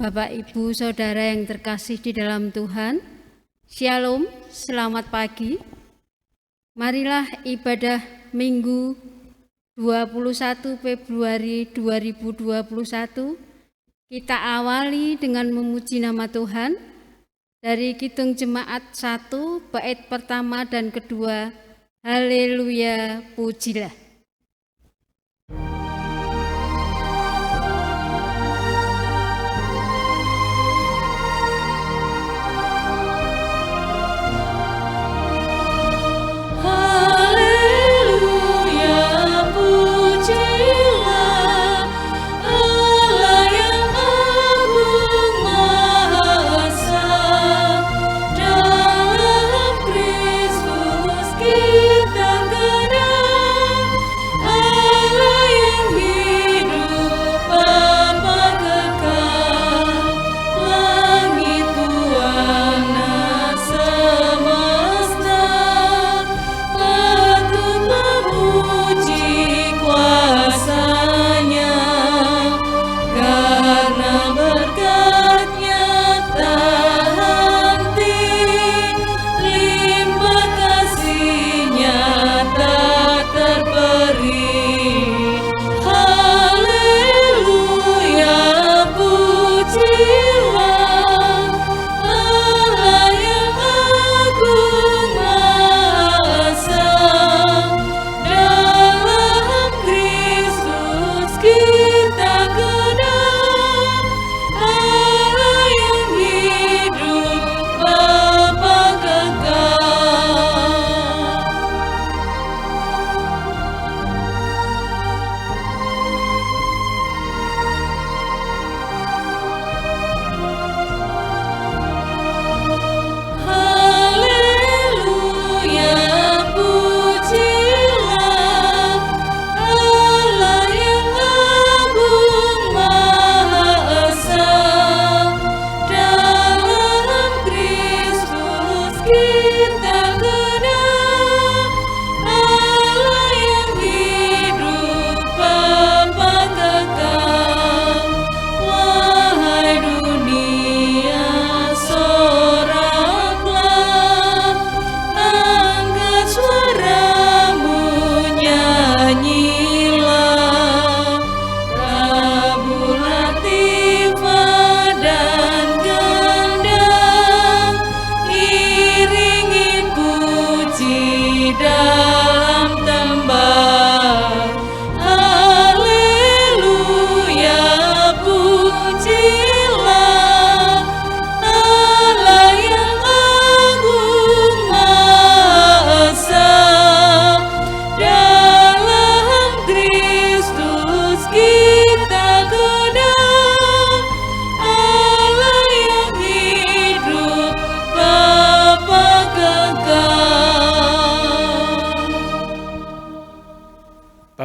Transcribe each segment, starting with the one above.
Bapak, Ibu, Saudara yang terkasih di dalam Tuhan, Shalom, selamat pagi. Marilah ibadah Minggu 21 Februari 2021 kita awali dengan memuji nama Tuhan dari Kidung Jemaat 1 bait pertama dan kedua. Haleluya, pujilah.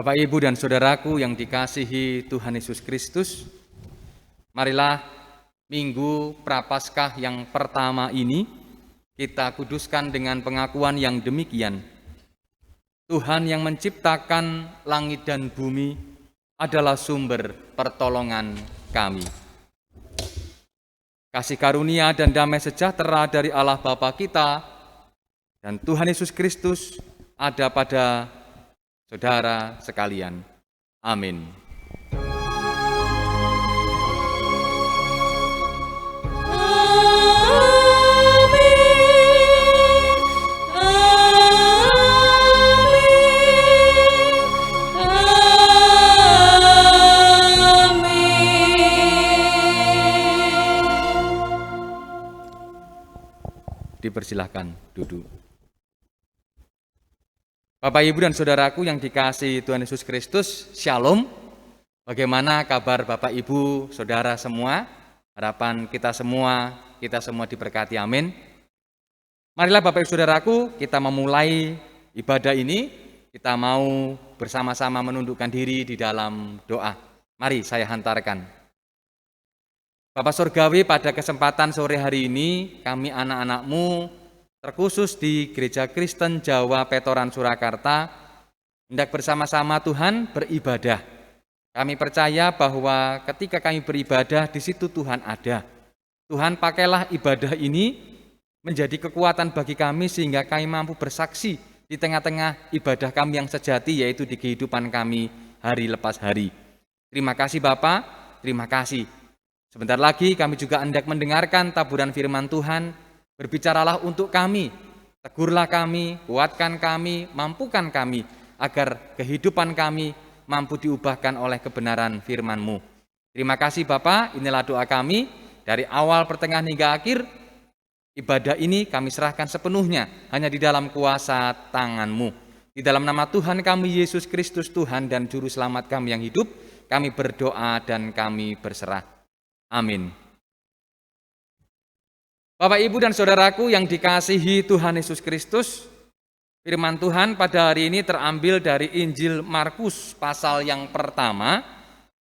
Bapak, Ibu, dan Saudaraku yang dikasihi Tuhan Yesus Kristus, marilah Minggu Prapaskah yang pertama ini kita kuduskan dengan pengakuan yang demikian. Tuhan yang menciptakan langit dan bumi adalah sumber pertolongan kami. Kasih karunia dan damai sejahtera dari Allah Bapa kita dan Tuhan Yesus Kristus ada pada saudara sekalian. Amin. Dipersilahkan duduk. Bapak, Ibu, dan Saudaraku yang dikasihi Tuhan Yesus Kristus, Shalom. Bagaimana kabar Bapak, Ibu, Saudara semua? Harapan kita semua diberkati, amin. Marilah Bapak, Ibu, Saudaraku, kita memulai ibadah ini. Kita mau bersama-sama menundukkan diri di dalam doa. Mari saya hantarkan. Bapak Surgawi, pada kesempatan sore hari ini, kami anak-anak-Mu, terkhusus di Gereja Kristen Jawa Petoran Surakarta, hendak bersama-sama Tuhan beribadah Kami percaya bahwa ketika kami beribadah, di situ Tuhan ada. Tuhan, pakailah ibadah ini menjadi kekuatan bagi kami sehingga kami mampu bersaksi di tengah-tengah ibadah kami yang sejati, yaitu di kehidupan kami hari lepas hari. Terima kasih Bapa, terima kasih. Sebentar lagi kami juga hendak mendengarkan taburan firman Tuhan. Berbicaralah untuk kami, tegurlah kami, kuatkan kami, mampukan kami, agar kehidupan kami mampu diubahkan oleh kebenaran firman-Mu. Terima kasih Bapa, inilah doa kami. Dari awal, pertengahan hingga akhir, ibadah ini kami serahkan sepenuhnya hanya di dalam kuasa tangan-Mu. Di dalam nama Tuhan kami, Yesus Kristus, Tuhan dan Juru Selamat kami yang hidup, kami berdoa dan kami berserah. Amin. Bapak, Ibu, dan Saudaraku yang dikasihi Tuhan Yesus Kristus, firman Tuhan pada hari ini terambil dari Injil Markus pasal yang pertama,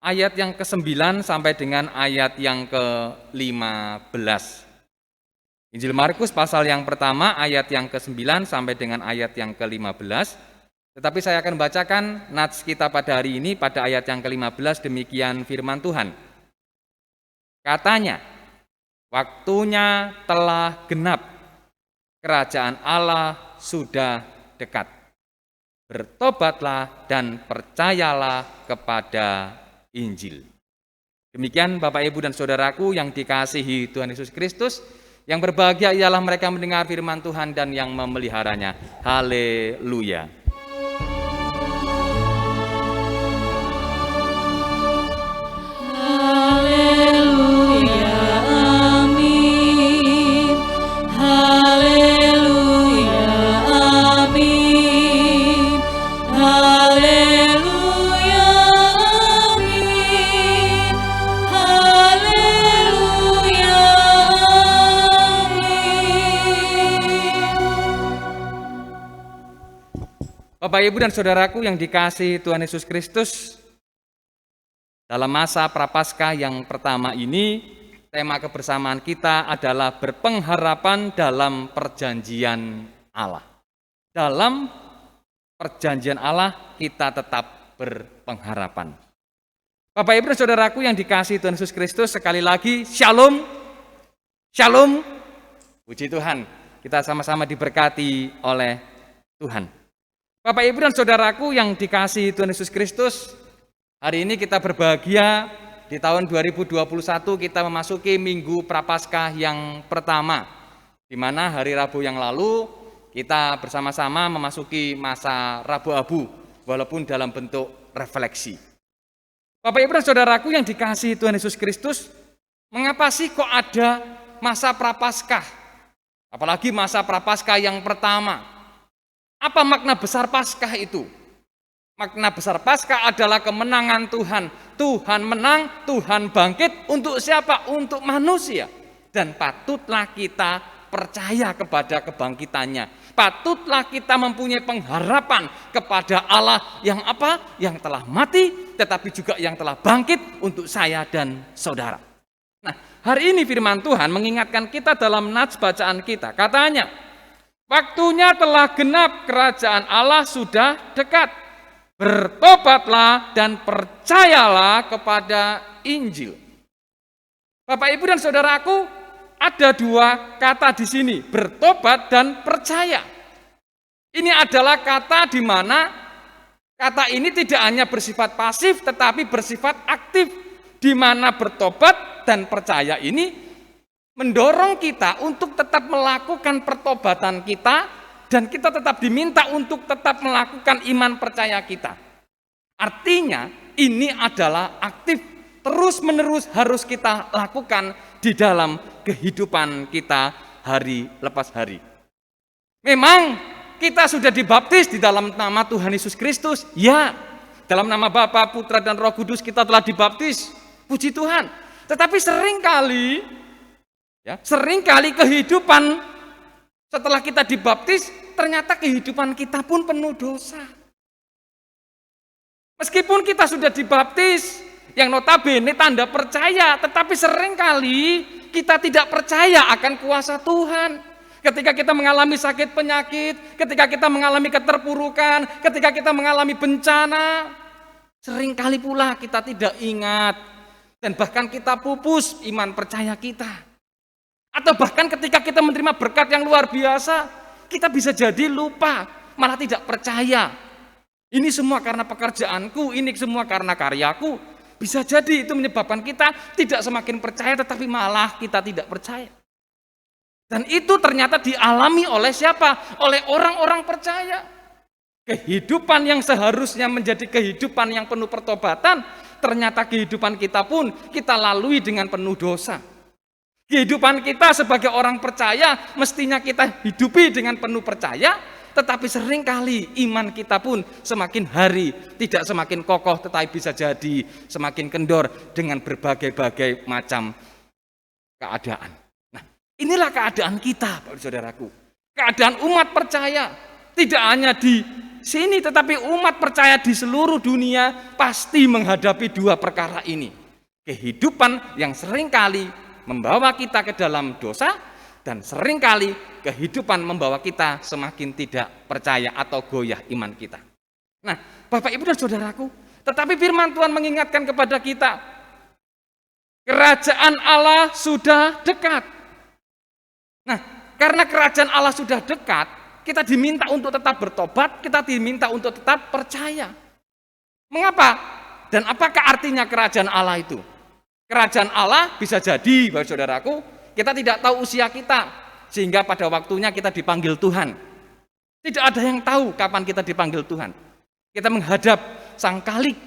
ayat yang ke-9 sampai dengan ayat yang ke-15. Injil Markus pasal yang pertama, ayat yang ke-9 sampai dengan ayat yang ke-15. Tetapi saya akan bacakan nats kita pada hari ini pada ayat yang ke-15, demikian firman Tuhan. Katanya, waktunya telah genap, kerajaan Allah sudah dekat. Bertobatlah dan percayalah kepada Injil. Demikian Bapak, Ibu, dan Saudaraku yang dikasihi Tuhan Yesus Kristus, yang berbahagia ialah mereka mendengar firman Tuhan dan yang memeliharanya. Haleluya. Bapak, Ibu, dan Saudaraku yang dikasihi Tuhan Yesus Kristus, dalam masa Prapaskah yang pertama ini, tema kebersamaan kita adalah berpengharapan dalam perjanjian Allah. Dalam perjanjian Allah kita tetap berpengharapan. Bapak, Ibu, dan Saudaraku yang dikasihi Tuhan Yesus Kristus, sekali lagi Shalom. Shalom. Puji Tuhan, kita sama-sama diberkati oleh Tuhan. Bapak, Ibu, dan Saudaraku yang dikasihi Tuhan Yesus Kristus, hari ini kita berbahagia di tahun 2021 kita memasuki Minggu Prapaskah yang pertama, di mana hari Rabu yang lalu kita bersama-sama memasuki masa Rabu Abu, walaupun dalam bentuk refleksi. Bapak, Ibu, dan Saudaraku yang dikasihi Tuhan Yesus Kristus, mengapa sih kok ada masa Prapaskah? Apalagi masa Prapaskah yang pertama. Apa makna besar Paskah itu? Makna besar Paskah adalah kemenangan Tuhan. Tuhan menang, Tuhan bangkit untuk siapa? Untuk manusia. Dan patutlah kita percaya kepada kebangkitannya. Patutlah kita mempunyai pengharapan kepada Allah yang apa? Yang telah mati, tetapi juga yang telah bangkit untuk saya dan saudara. Nah, hari ini firman Tuhan mengingatkan kita dalam nats bacaan kita. Katanya, waktunya telah genap, kerajaan Allah sudah dekat. Bertobatlah dan percayalah kepada Injil. Bapak, Ibu, dan Saudaraku, ada dua kata di sini, bertobat dan percaya. Ini adalah kata di mana kata ini tidak hanya bersifat pasif tetapi bersifat aktif, di mana bertobat dan percaya ini mendorong kita untuk tetap melakukan pertobatan kita, dan kita tetap diminta untuk tetap melakukan iman percaya kita. Artinya ini adalah aktif, terus-menerus harus kita lakukan di dalam kehidupan kita hari lepas hari. Memang kita sudah dibaptis di dalam nama Tuhan Yesus Kristus. Ya, dalam nama Bapa, Putra, dan Roh Kudus kita telah dibaptis. Puji Tuhan. Tetapi seringkali kehidupan setelah kita dibaptis, ternyata kehidupan kita pun penuh dosa. Meskipun kita sudah dibaptis, yang notabene tanda percaya, tetapi seringkali kita tidak percaya akan kuasa Tuhan. Ketika kita mengalami sakit penyakit, ketika kita mengalami keterpurukan, ketika kita mengalami bencana, Seringkali pula kita tidak ingat dan bahkan kita pupus iman percaya kita. Atau bahkan ketika kita menerima berkat yang luar biasa, kita bisa jadi lupa, malah tidak percaya. Ini semua karena pekerjaanku, ini semua karena karyaku. Bisa jadi itu menyebabkan kita tidak semakin percaya, tetapi malah kita tidak percaya. Dan itu ternyata dialami oleh siapa? Oleh orang-orang percaya. Kehidupan yang seharusnya menjadi kehidupan yang penuh pertobatan, ternyata kehidupan kita pun kita lalui dengan penuh dosa. Kehidupan kita sebagai orang percaya mestinya kita hidupi dengan penuh percaya, tetapi seringkali iman kita pun semakin hari tidak semakin kokoh, tetapi bisa jadi semakin kendor dengan berbagai-bagai macam keadaan. Nah, inilah keadaan kita, Bapak Saudaraku. Keadaan umat percaya tidak hanya di sini, tetapi umat percaya di seluruh dunia pasti menghadapi dua perkara ini. Kehidupan yang seringkali membawa kita ke dalam dosa, dan seringkali kehidupan membawa kita semakin tidak percaya atau goyah iman kita. Nah, Bapak Ibu dan Saudaraku, tetapi firman Tuhan mengingatkan kepada kita, kerajaan Allah sudah dekat. Nah, karena kerajaan Allah sudah dekat, kita diminta untuk tetap bertobat, kita diminta untuk tetap percaya. Mengapa? Dan apakah artinya kerajaan Allah itu? Kerajaan Allah bisa jadi, Bapak Saudaraku, kita tidak tahu usia kita, sehingga pada waktunya kita dipanggil Tuhan. Tidak ada yang tahu kapan kita dipanggil Tuhan. Kita menghadap Sang Khalik.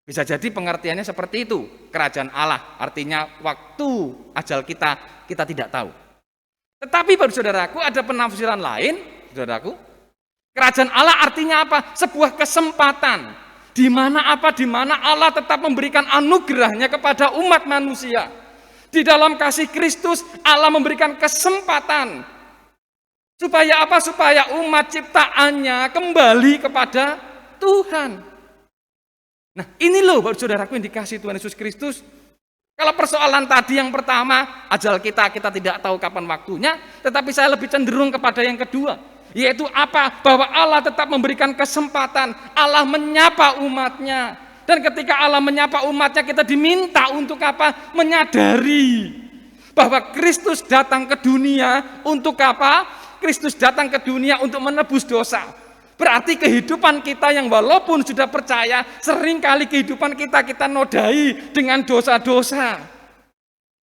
Bisa jadi pengertiannya seperti itu. Kerajaan Allah artinya waktu ajal kita tidak tahu. Tetapi Bapak Saudaraku, ada penafsiran lain, Saudaraku. Kerajaan Allah artinya apa? Sebuah kesempatan. Di mana apa? Di mana Allah tetap memberikan anugerahnya kepada umat manusia. Di dalam kasih Kristus, Allah memberikan kesempatan. Supaya apa? Supaya umat ciptaannya kembali kepada Tuhan. Nah, ini loh Bapak Saudaraku yang dikasih Tuhan Yesus Kristus. Kalau persoalan tadi yang pertama, ajal kita tidak tahu kapan waktunya, tetapi saya lebih cenderung kepada yang kedua. Yaitu apa? Bahwa Allah tetap memberikan kesempatan. Allah menyapa umatnya. Dan ketika Allah menyapa umatnya, kita diminta untuk apa? Menyadari bahwa Kristus datang ke dunia untuk apa? Kristus datang ke dunia untuk menebus dosa. Berarti kehidupan kita yang walaupun sudah percaya, seringkali kehidupan kita nodai dengan dosa-dosa.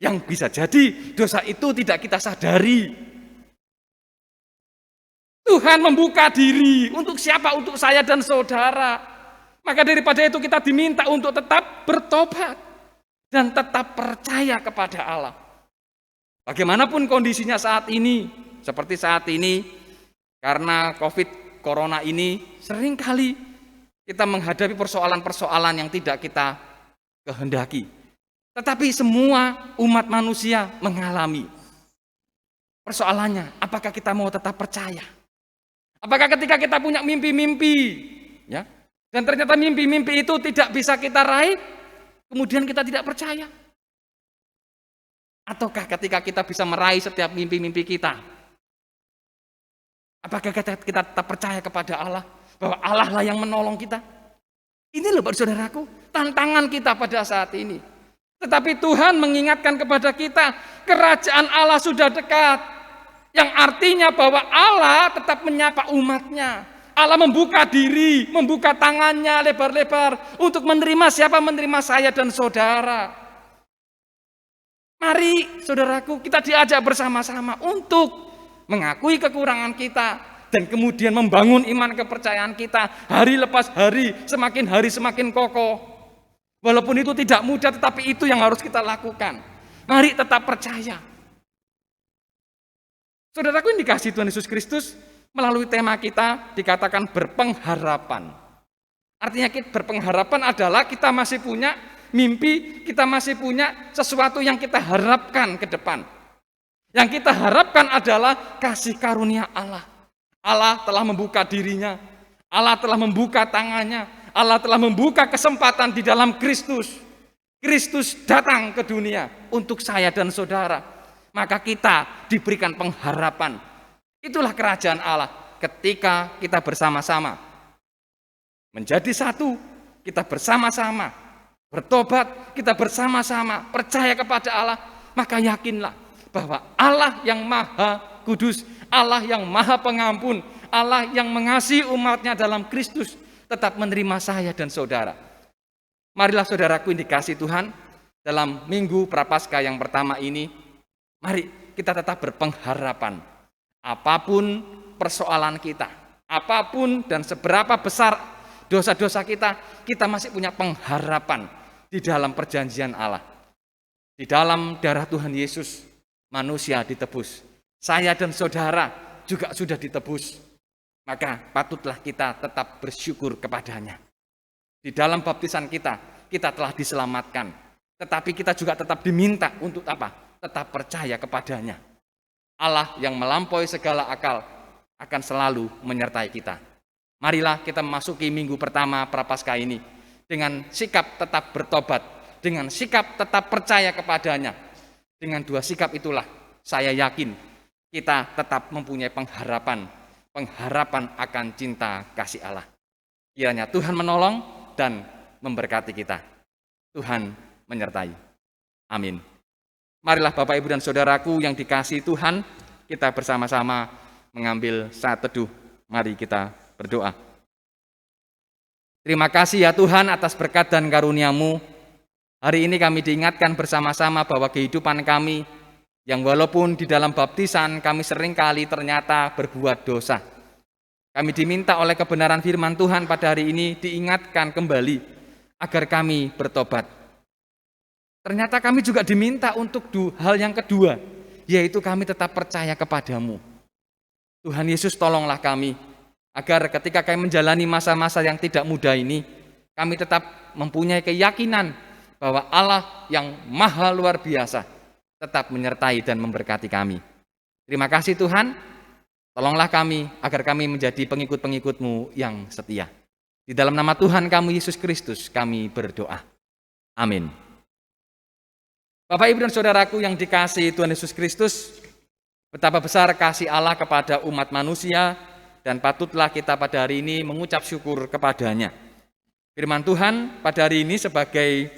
Yang bisa jadi dosa itu tidak kita sadari. Tuhan membuka diri untuk siapa? Untuk saya dan saudara. Maka daripada itu kita diminta untuk tetap bertobat dan tetap percaya kepada Allah. Bagaimanapun kondisinya saat ini, seperti saat ini, karena COVID Corona ini, seringkali kita menghadapi persoalan-persoalan yang tidak kita kehendaki. Tetapi semua umat manusia mengalami. Persoalannya, apakah kita mau tetap percaya? Apakah ketika kita punya mimpi-mimpi, ya, dan ternyata mimpi-mimpi itu tidak bisa kita raih, kemudian kita tidak percaya? Ataukah ketika kita bisa meraih setiap mimpi-mimpi kita, apakah kita tetap percaya kepada Allah, bahwa Allah lah yang menolong kita? Ini loh Bapak Saudaraku, tantangan kita pada saat ini. Tetapi Tuhan mengingatkan kepada kita, kerajaan Allah sudah dekat. Yang artinya bahwa Allah tetap menyapa umatnya. Allah membuka diri, membuka tangannya lebar-lebar untuk menerima siapa? Menerima saya dan saudara. Mari saudaraku, kita diajak bersama-sama untuk mengakui kekurangan kita dan kemudian membangun iman kepercayaan kita hari lepas hari semakin kokoh. Walaupun itu tidak mudah, tetapi itu yang harus kita lakukan. Mari tetap percaya. Saudaraku yang dikasihi Tuhan Yesus Kristus, melalui tema kita dikatakan berpengharapan. Artinya berpengharapan adalah kita masih punya mimpi, kita masih punya sesuatu yang kita harapkan ke depan. Yang kita harapkan adalah kasih karunia Allah. Allah telah membuka dirinya, Allah telah membuka tangannya, Allah telah membuka kesempatan di dalam Kristus. Kristus datang ke dunia untuk saya dan saudara. Maka kita diberikan pengharapan. Itulah kerajaan Allah ketika kita bersama-sama menjadi satu kita bersama-sama bertobat, kita bersama-sama percaya kepada Allah, maka yakinlah bahwa Allah yang maha kudus, Allah yang maha pengampun, Allah yang mengasihi umatnya dalam Kristus tetap menerima saya dan saudara. Marilah saudaraku yang dikasihi Tuhan, dalam minggu Prapaskah yang pertama ini, mari kita tetap berpengharapan. Apapun persoalan kita, apapun dan seberapa besar dosa-dosa kita, kita masih punya pengharapan di dalam perjanjian Allah. Di dalam darah Tuhan Yesus, manusia ditebus. Saya dan saudara juga sudah ditebus. Maka patutlah kita tetap bersyukur kepadanya. Di dalam baptisan kita telah diselamatkan. Tetapi kita juga tetap diminta untuk apa? Tetap percaya kepadanya. Allah yang melampaui segala akal akan selalu menyertai kita. Marilah kita memasuki minggu pertama Prapaskah ini dengan sikap tetap bertobat, dengan sikap tetap percaya kepadanya. Dengan dua sikap itulah saya yakin kita tetap mempunyai pengharapan akan cinta kasih Allah. Kiranya Tuhan menolong dan memberkati kita. Tuhan menyertai. Amin. Marilah Bapak, Ibu, dan saudaraku yang dikasihi Tuhan, kita bersama-sama mengambil saat teduh. Mari kita berdoa. Terima kasih ya Tuhan atas berkat dan karunia-Mu. Hari ini kami diingatkan bersama-sama bahwa kehidupan kami yang walaupun di dalam baptisan kami seringkali ternyata berbuat dosa. Kami diminta oleh kebenaran firman Tuhan pada hari ini diingatkan kembali agar kami bertobat. Ternyata kami juga diminta untuk hal yang kedua, yaitu kami tetap percaya kepadamu. Tuhan Yesus, tolonglah kami agar ketika kami menjalani masa-masa yang tidak mudah ini, kami tetap mempunyai keyakinan bahwa Allah yang maha luar biasa tetap menyertai dan memberkati kami. Terima kasih Tuhan, tolonglah kami agar kami menjadi pengikut-pengikut-Mu yang setia. Di dalam nama Tuhan kami Yesus Kristus kami berdoa. Amin. Bapak, Ibu, dan saudaraku yang dikasihi Tuhan Yesus Kristus, betapa besar kasih Allah kepada umat manusia dan patutlah kita pada hari ini mengucap syukur kepadanya. Firman Tuhan pada hari ini sebagai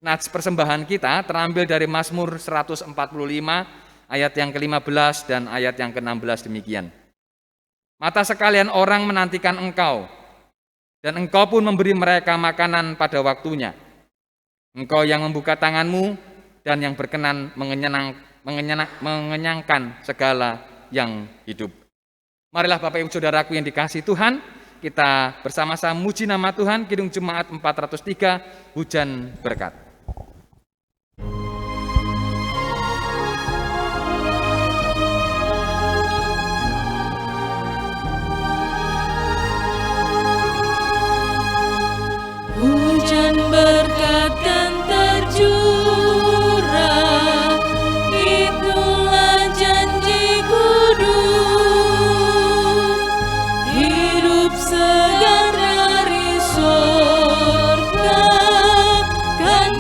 nats persembahan kita terambil dari Mazmur 145 ayat yang ke-15 dan ayat yang ke-16 demikian. Mata sekalian orang menantikan Engkau, dan Engkau pun memberi mereka makanan pada waktunya. Engkau yang membuka tangan-Mu dan yang berkenan mengenyangkan segala yang hidup. Marilah Bapak, Ibu, saudaraku yang dikasihi Tuhan, kita bersama-sama muji nama Tuhan. Kidung Jemaat 403, Hujan Berkat. Hujan berkat kan tercurah, itulah janji kudus. Hidup segar dari sorga kan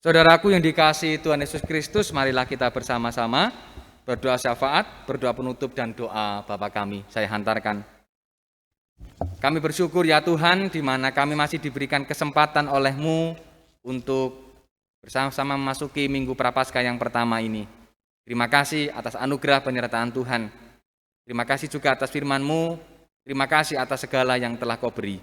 Saudaraku yang dikasihi Tuhan Yesus Kristus, marilah kita bersama-sama berdoa syafaat, berdoa penutup dan doa Bapa kami. Saya hantarkan. Kami bersyukur ya Tuhan, di mana kami masih diberikan kesempatan oleh-Mu untuk bersama-sama memasuki Minggu Prapaskah yang pertama ini. Terima kasih atas anugerah penyertaan Tuhan. Terima kasih juga atas firman-Mu. Terima kasih atas segala yang telah Kau beri.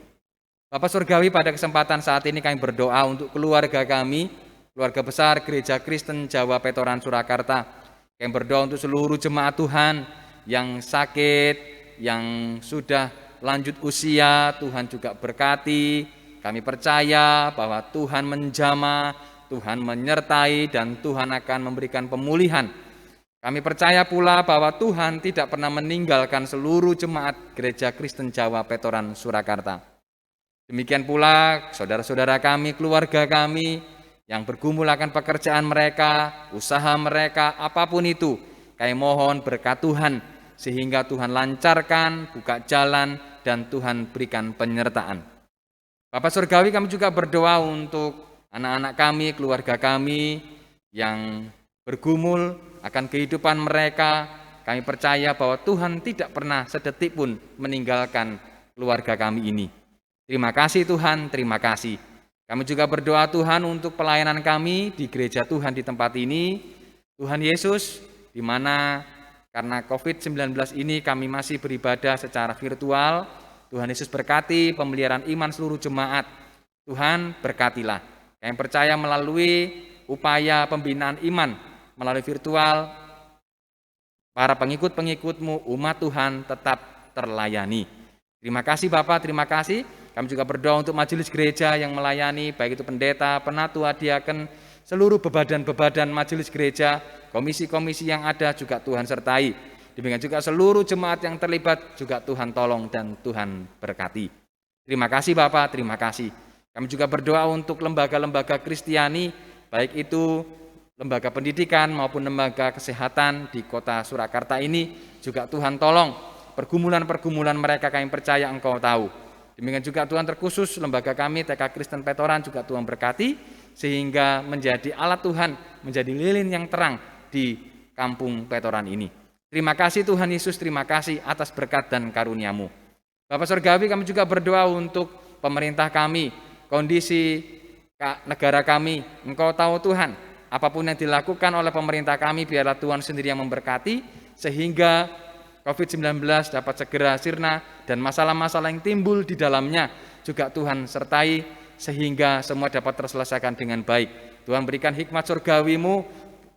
Bapak Surgawi, pada kesempatan saat ini kami berdoa untuk keluarga kami, keluarga besar Gereja Kristen Jawa Petoran Surakarta. Kami berdoa untuk seluruh jemaat Tuhan yang sakit, yang sudah lanjut usia, Tuhan juga berkati. Kami percaya bahwa Tuhan menjamah, Tuhan menyertai, dan Tuhan akan memberikan pemulihan. Kami percaya pula bahwa Tuhan tidak pernah meninggalkan seluruh jemaat Gereja Kristen Jawa Petoran Surakarta. Demikian pula saudara-saudara kami, keluarga kami yang bergumul akan pekerjaan mereka, usaha mereka, apapun itu. Kami mohon berkat Tuhan sehingga Tuhan lancarkan, buka jalan, dan Tuhan berikan penyertaan. Bapak Surgawi, kami juga berdoa untuk anak-anak kami, keluarga kami yang bergumul akan kehidupan mereka. Kami percaya bahwa Tuhan tidak pernah sedetik pun meninggalkan keluarga kami ini. Terima kasih Tuhan, terima kasih. Kami juga berdoa Tuhan untuk pelayanan kami di gereja Tuhan di tempat ini. Tuhan Yesus, di mana karena COVID-19 ini kami masih beribadah secara virtual. Tuhan Yesus berkati pemeliharaan iman seluruh jemaat. Tuhan berkatilah. Kami percaya melalui upaya pembinaan iman melalui virtual, para pengikut-pengikut-Mu, umat Tuhan tetap terlayani. Terima kasih Bapak, terima kasih. Kami juga berdoa untuk majelis gereja yang melayani, baik itu pendeta, penatua, diaken, seluruh bebadan-bebadan majelis gereja, komisi-komisi yang ada juga Tuhan sertai. Demikian juga seluruh jemaat yang terlibat juga Tuhan tolong dan Tuhan berkati. Terima kasih Bapak, terima kasih. Kami juga berdoa untuk lembaga-lembaga Kristiani, baik itu lembaga pendidikan maupun lembaga kesehatan di kota Surakarta ini, juga Tuhan tolong. Pergumulan-pergumulan mereka kami percaya Engkau tahu. Demikian juga Tuhan terkhusus lembaga kami TK Kristen Petoran juga Tuhan berkati sehingga menjadi alat Tuhan, menjadi lilin yang terang di kampung Petoran ini. Terima kasih Tuhan Yesus, terima kasih atas berkat dan karunia-Mu. Bapak Surgawi, kami juga berdoa untuk pemerintah kami, kondisi negara kami. Engkau tahu Tuhan, apapun yang dilakukan oleh pemerintah kami biarlah Tuhan sendiri yang memberkati sehingga COVID-19 dapat segera sirna dan masalah-masalah yang timbul di dalamnya juga Tuhan sertai sehingga semua dapat terselesaikan dengan baik. Tuhan berikan hikmat surgawi-Mu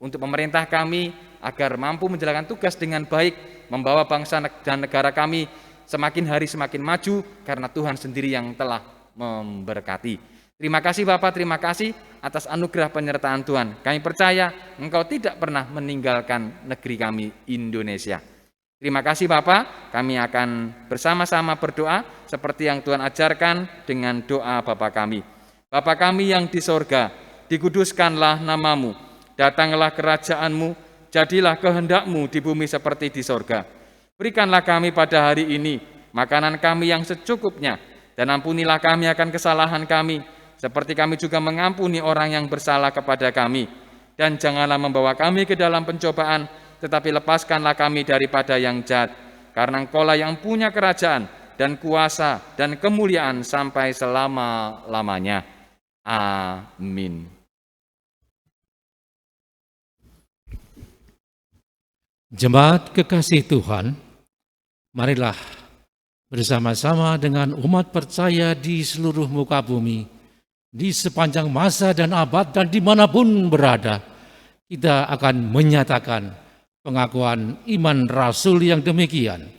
untuk pemerintah kami agar mampu menjalankan tugas dengan baik, membawa bangsa dan negara kami semakin hari semakin maju karena Tuhan sendiri yang telah memberkati. Terima kasih Bapak, terima kasih atas anugerah penyertaan Tuhan. Kami percaya Engkau tidak pernah meninggalkan negeri kami Indonesia. Terima kasih Bapak, kami akan bersama-sama berdoa seperti yang Tuhan ajarkan dengan doa Bapa kami. Bapa kami yang di sorga, dikuduskanlah nama-Mu, datanglah kerajaan-Mu, jadilah kehendak-Mu di bumi seperti di sorga. Berikanlah kami pada hari ini makanan kami yang secukupnya, dan ampunilah kami akan kesalahan kami, seperti kami juga mengampuni orang yang bersalah kepada kami. Dan janganlah membawa kami ke dalam pencobaan, tetapi lepaskanlah kami daripada yang jahat, karena Engkau-lah yang punya kerajaan dan kuasa dan kemuliaan sampai selama-lamanya. Amin. Jemaat kekasih Tuhan, marilah bersama-sama dengan umat percaya di seluruh muka bumi, di sepanjang masa dan abad dan dimanapun berada, kita akan menyatakan pengakuan iman Rasul yang demikian.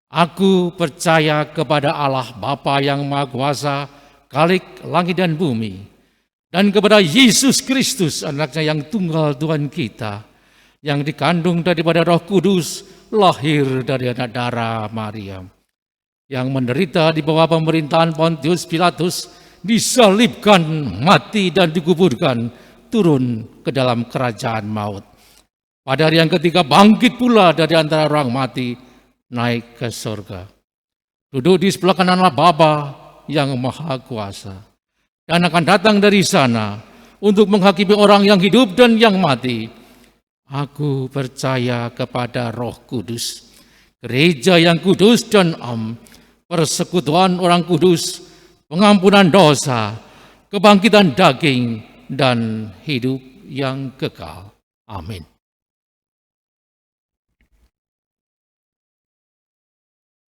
Aku percaya kepada Allah Bapa yang Maha Kuasa, Khalik langit dan bumi, dan kepada Yesus Kristus, anaknya yang tunggal Tuhan kita, yang dikandung daripada Roh Kudus, lahir dari anak darah Maria, yang menderita di bawah pemerintahan Pontius Pilatus, disalibkan, mati dan dikuburkan, turun ke dalam kerajaan maut. Pada hari yang ketiga bangkit pula dari antara orang mati, naik ke surga. Duduk di sebelah kanan Allah Bapa yang Maha Kuasa. Dan akan datang dari sana untuk menghakimi orang yang hidup dan yang mati. Aku percaya kepada Roh Kudus, gereja yang kudus dan am, persekutuan orang kudus, pengampunan dosa, kebangkitan daging, dan hidup yang kekal. Amin.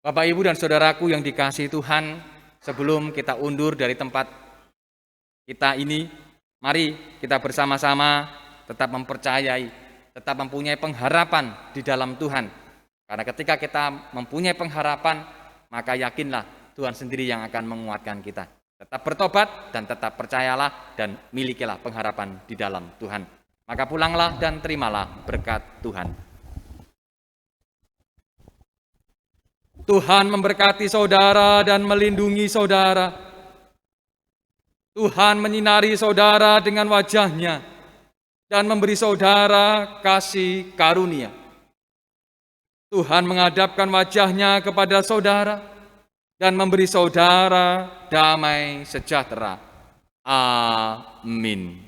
Bapak, Ibu, dan saudaraku yang dikasihi Tuhan, sebelum kita undur dari tempat kita ini, mari kita bersama-sama tetap mempercayai, tetap mempunyai pengharapan di dalam Tuhan. Karena ketika kita mempunyai pengharapan, maka yakinlah Tuhan sendiri yang akan menguatkan kita. Tetap bertobat dan tetap percayalah dan milikilah pengharapan di dalam Tuhan. Maka pulanglah dan terimalah berkat Tuhan. Tuhan memberkati saudara dan melindungi saudara. Tuhan menyinari saudara dengan wajah-Nya dan memberi saudara kasih karunia. Tuhan menghadapkan wajah-Nya kepada saudara dan memberi saudara damai sejahtera. Amin.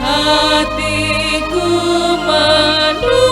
Hatiku menunggu